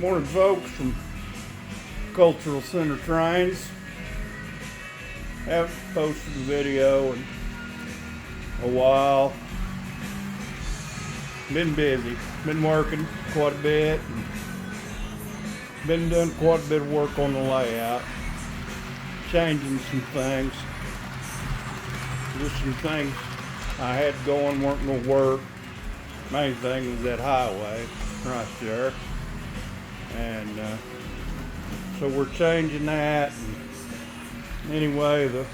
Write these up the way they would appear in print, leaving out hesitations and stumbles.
Morning, folks, from Cultural Center Trains. Haven't posted a video in a while. Been busy, been working quite a bit, and been doing quite a bit of work on the layout, changing some things. Just some things I had going weren't going to work. Main thing was that highway right there. And so we're changing that. And anyway, the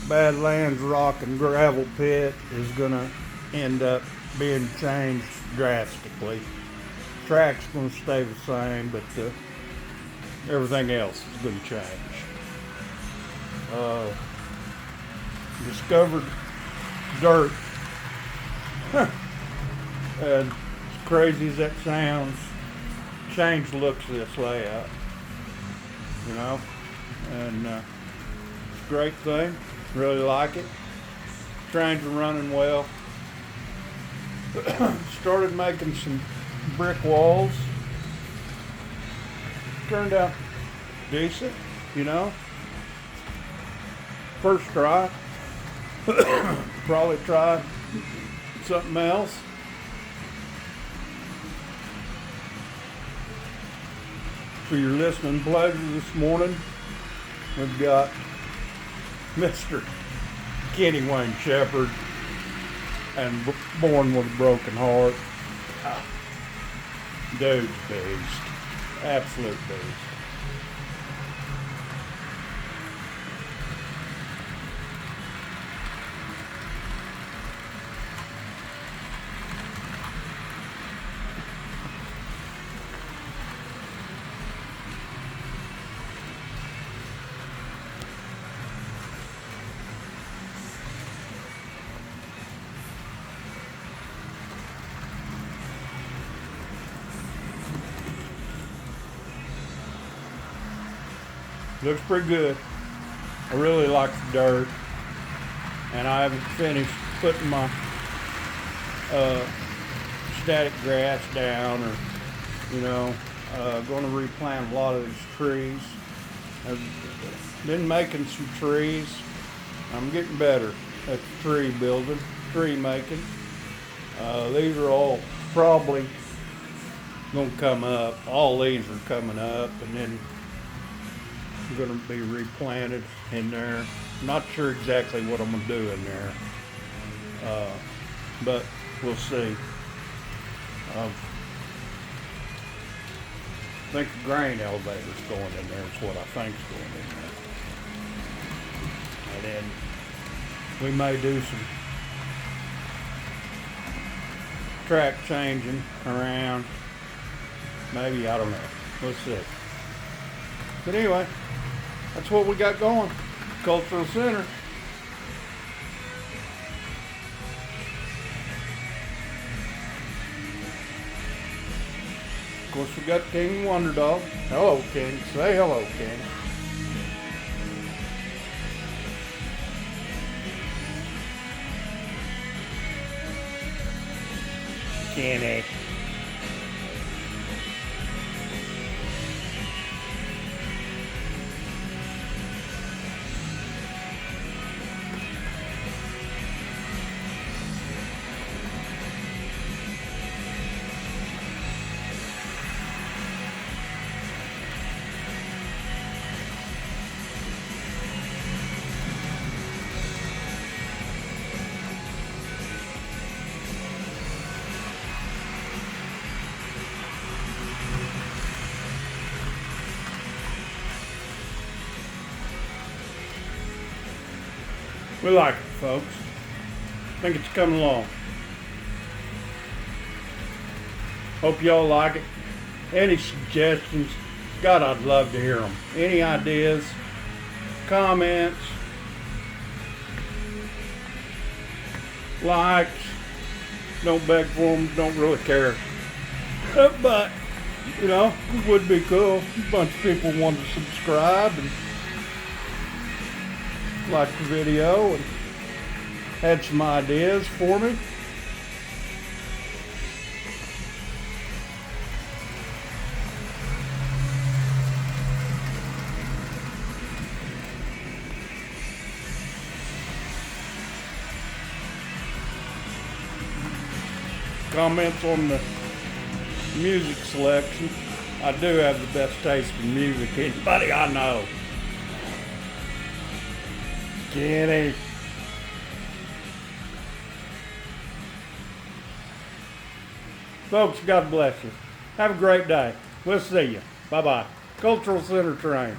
Badlands Rock and Gravel Pit is going to end up being changed drastically. Track's going to stay the same, but everything else is going to change. Discovered dirt. And as crazy as that sounds, change looks of this layout, you know, and it's a great thing. Really like it. Trains are running well. Started making some brick walls. Turned out decent, you know. First try. Probably try something else. For your listening pleasure this morning, we've got Mr. Kenny Wayne Shepherd and Born with a Broken Heart. Dude's beast. Absolute beast. Looks pretty good. I really like the dirt, and I haven't finished putting my static grass down, or going to replant a lot of these trees. I've been making some trees. I'm getting better at the tree making. These are all probably going to come up. All these are coming up, and then going to be replanted in there. Not sure exactly what I'm going to do in there, but we'll see. I think the grain elevator's going in there is what I think's going in there. And then we may do some track changing around. Maybe, I don't know. We'll see. But anyway, that's what we got going. Cultural Center. Of course, we got King Wonder Dog. Hello, King. Say hello, King. Kenny. We like it, folks. I think it's coming along. Hope y'all like it. Any suggestions? God, I'd love to hear them. Any ideas, comments, likes. Don't beg for them. Don't really care. But, it would be cool. A bunch of people want to subscribe and like the video and had some ideas for me. comments on the music selection. I do have the best taste in music. Anybody I know. Kenny. Folks, God bless you. Have a great day. We'll see you. Bye-bye. Cultural Center Trains.